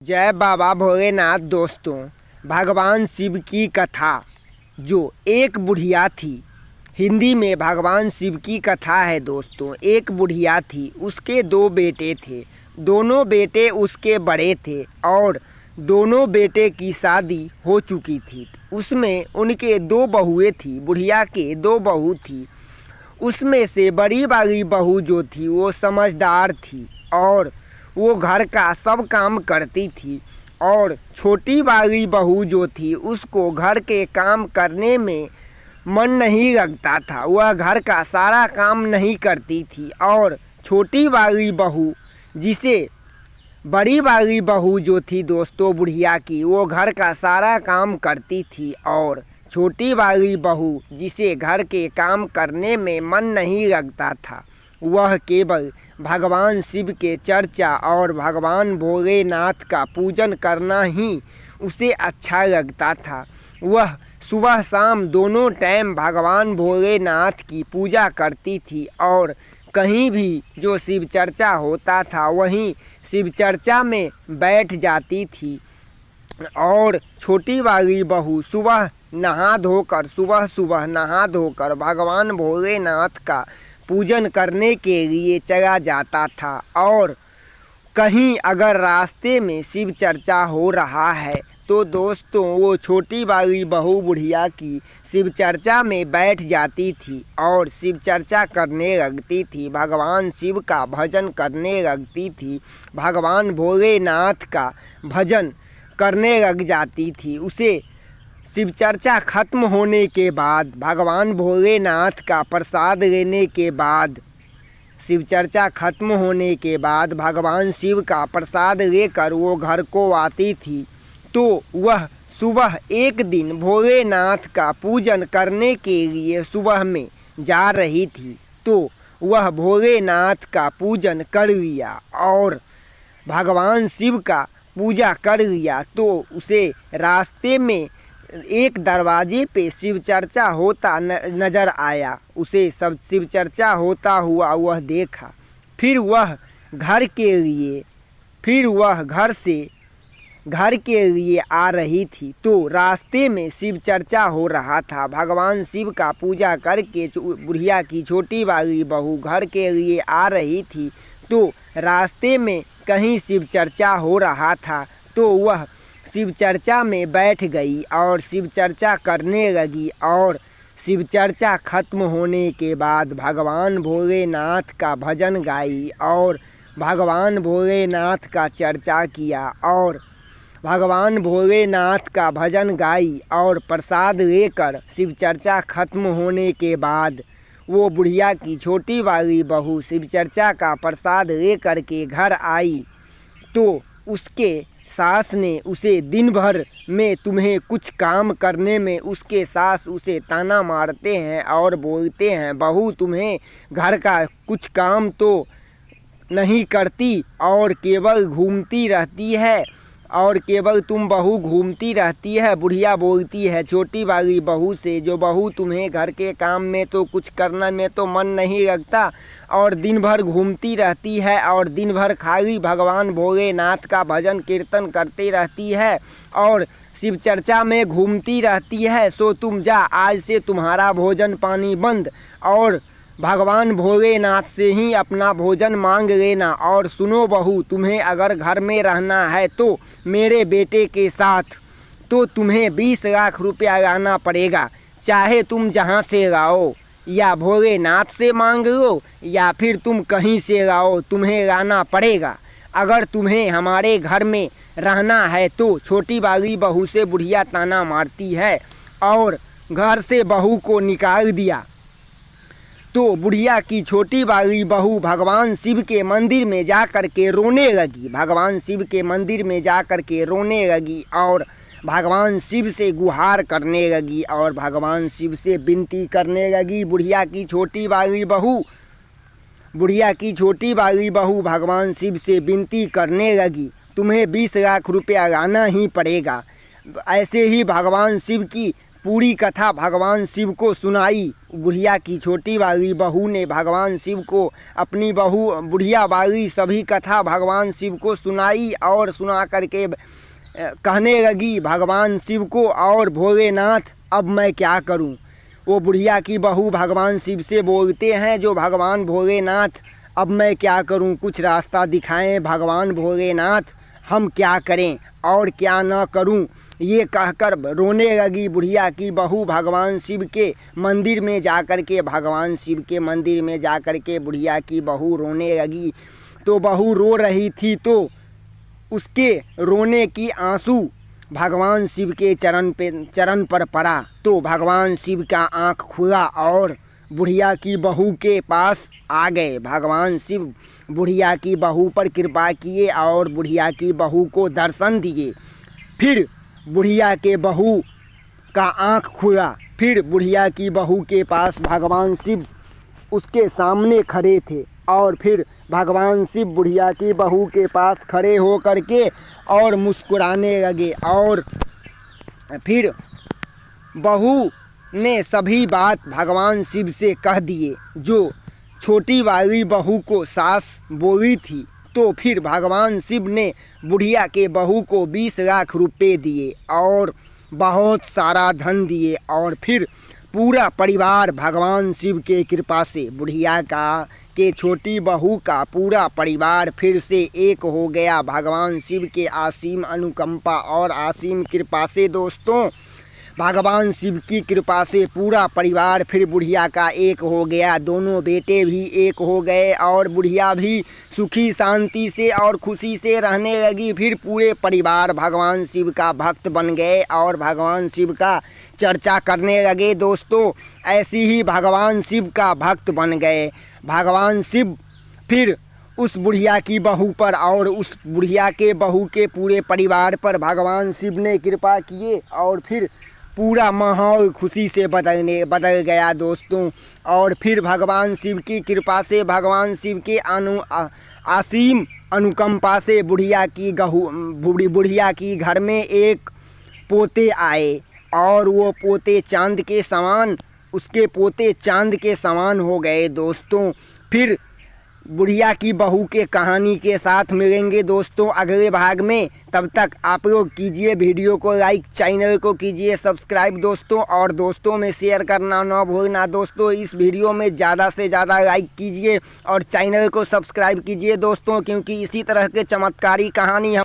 जय बाबा भोलेनाथ। दोस्तों, भगवान शिव की कथा। जो एक बुढ़िया थी। हिंदी में भगवान शिव की कथा है। दोस्तों, एक बुढ़िया थी, उसके दो बेटे थे। दोनों बेटे उसके बड़े थे और दोनों बेटे की शादी हो चुकी थी। उसमें उनके दो बहुएं थी। बुढ़िया के दो बहू थी। उसमें से बड़ी वाली बहू जो थी वो समझदार थी और वो घर का सब काम करती थी। और छोटी वाली बहू जो थी उसको घर के काम करने में मन नहीं लगता था। वह घर का सारा काम नहीं करती थी। और छोटी वाली बहू जिसे बड़ी वाली बहू जो थी दोस्तों बुढ़िया की, वो घर का सारा काम करती थी। और छोटी वाली बहू जिसे घर के काम करने में मन नहीं लगता था, वह केवल भगवान शिव के चर्चा और भगवान भोलेनाथ का पूजन करना ही उसे अच्छा लगता था। वह सुबह शाम दोनों टाइम भगवान भोलेनाथ की पूजा करती थी और कहीं भी जो शिव चर्चा होता था वहीं शिव चर्चा में बैठ जाती थी। और छोटी वाली बहू सुबह सुबह नहा धोकर भगवान भोलेनाथ का पूजन करने के लिए चला जाता था। और कहीं अगर रास्ते में शिव चर्चा हो रहा है तो दोस्तों वो छोटी वाली बहू बुढ़िया की शिव चर्चा में बैठ जाती थी और शिव चर्चा करने लगती थी। भगवान शिव का भजन करने लगती थी। भगवान भोलेनाथ का भजन करने लग जाती थी। उसे शिव चर्चा खत्म होने के बाद, भगवान भोलेनाथ का प्रसाद लेने के बाद, शिव चर्चा खत्म होने के बाद भगवान शिव का प्रसाद लेकर वो घर को आती थी। तो वह सुबह एक दिन भोलेनाथ का पूजन करने के लिए सुबह में जा रही थी। तो वह भोलेनाथ का पूजन कर लिया और भगवान शिव का पूजा कर लिया। तो उसे रास्ते में एक दरवाजे पे शिव चर्चा होता नज़र आया। उसे सब शिव चर्चा होता हुआ वह देखा। फिर वह घर के लिए आ रही थी। तो रास्ते में शिव चर्चा हो रहा था। भगवान शिव का पूजा करके बुढ़िया की छोटी वाली बहू घर के लिए आ रही थी। तो रास्ते में कहीं शिव चर्चा हो रहा था तो वह शिव चर्चा में बैठ गई और शिव चर्चा करने लगी। और शिव चर्चा खत्म होने के बाद भगवान भोलेनाथ का भजन गाई और भगवान भोलेनाथ का चर्चा किया और भगवान भोलेनाथ का भजन गाई और प्रसाद लेकर शिव चर्चा खत्म होने के बाद वो बुढ़िया की छोटी वाली बहू शिव चर्चा का प्रसाद लेकर के घर आई। तो उसके सास ने उसे दिन भर में तुम्हें कुछ काम करने में, उसके सास उसे ताना मारते हैं और बोलते हैं, बहू तुम्हें घर का कुछ काम तो नहीं करती और केवल घूमती रहती है और केवल तुम बहू घूमती रहती है। बुढ़िया बोलती है छोटी वाली बहू से, जो बहू तुम्हें घर के काम में तो कुछ करने में तो मन नहीं लगता और दिन भर घूमती रहती है और दिन भर खाली भगवान भोलेनाथ का भजन कीर्तन करती रहती है और शिव चर्चा में घूमती रहती है। सो तुम जा, आज से तुम्हारा भोजन पानी बंद और भगवान भोलेनाथ से ही अपना भोजन मांग लेना। और सुनो बहू, तुम्हें अगर घर में रहना है तो मेरे बेटे के साथ तो तुम्हें 20 लाख रुपया लाना पड़ेगा। चाहे तुम जहाँ से लाओ, या भोलेनाथ से मांग लो या फिर तुम कहीं से लाओ, तुम्हें लाना पड़ेगा। अगर तुम्हें हमारे घर में रहना है तो छोटी वाली बहू से बुढ़िया ताना मारती है और घर से बहू को निकाल दिया। तो बुढ़िया की छोटी वाली बहू भगवान शिव के मंदिर में जा कर के रोने लगी। भगवान शिव के मंदिर में जा कर के रोने लगी और भगवान शिव से गुहार करने लगी और भगवान शिव से विनती करने लगी। बुढ़िया की छोटी वाली बहू भगवान शिव से विनती करने लगी, तुम्हें 20 लाख रुपया लाना ही पड़ेगा। ऐसे ही भगवान शिव की पूरी कथा भगवान शिव को सुनाई। बुढ़िया की छोटी वाली बहू ने भगवान शिव को अपनी बहू बुढ़िया वाली सभी कथा भगवान शिव को सुनाई और सुना करके कहने लगी भगवान शिव को, और भोलेनाथ अब मैं क्या करूं। वो बुढ़िया की बहू भगवान शिव से बोलते हैं, जो भगवान भोलेनाथ अब मैं क्या करूं, कुछ रास्ता दिखाएं भगवान भोलेनाथ, हम क्या करें और क्या न करूं। ये कहकर रोने लगी बुढ़िया की बहू भगवान शिव के मंदिर में जाकर के, भगवान शिव के मंदिर में जाकर के बुढ़िया की बहू रोने लगी। तो बहू रो रही थी तो उसके रोने की आंसू भगवान शिव के चरण पर पड़ा, तो भगवान शिव का आँख खुला और बुढ़िया की बहू के पास आ गए। भगवान शिव बुढ़िया की बहू पर कृपा किए और बुढ़िया की बहू को दर्शन दिए। फिर बुढ़िया के बहू का आँख खुला, फिर बुढ़िया की बहू के पास भगवान शिव उसके सामने खड़े थे, और फिर भगवान शिव बुढ़िया की बहू के पास खड़े हो करके और मुस्कुराने लगे, और फिर बहू ने सभी बात भगवान शिव से कह दिए जो छोटी वाली बहू को सास बोली थी। तो फिर भगवान शिव ने बुढ़िया के बहू को 20 लाख रुपए दिए और बहुत सारा धन दिए, और फिर पूरा परिवार भगवान शिव के कृपा से बुढ़िया के छोटी बहू का पूरा परिवार फिर से एक हो गया भगवान शिव के असीम अनुकंपा और असीम कृपा से। दोस्तों, भगवान शिव की कृपा से पूरा परिवार फिर बुढ़िया का एक हो गया, दोनों बेटे भी एक हो गए और बुढ़िया भी सुखी शांति से और खुशी से रहने लगी। फिर पूरे परिवार भगवान शिव का भक्त बन गए और भगवान शिव का चर्चा करने लगे। दोस्तों, ऐसी ही भगवान शिव का भक्त बन गए। भगवान शिव फिर उस बुढ़िया की बहू पर और उस बुढ़िया के बहू के पूरे परिवार पर भगवान शिव ने कृपा किए, और फिर पूरा माहौल खुशी से बदल गया। दोस्तों, और फिर भगवान शिव की कृपा से, भगवान शिव के असीम अनुकंपा से बुढ़िया की घर में एक पोते आए, और वो पोते चांद के समान, उसके पोते चांद के समान हो गए। दोस्तों, फिर बुढ़िया की बहू के कहानी के साथ मिलेंगे दोस्तों अगले भाग में। तब तक आप लोग कीजिए वीडियो को लाइक, चैनल को कीजिए सब्सक्राइब दोस्तों, और दोस्तों में शेयर करना ना भूलना। दोस्तों, इस वीडियो में ज़्यादा से ज़्यादा लाइक कीजिए और चैनल को सब्सक्राइब कीजिए दोस्तों, क्योंकि इसी तरह के चमत्कारी कहानी हम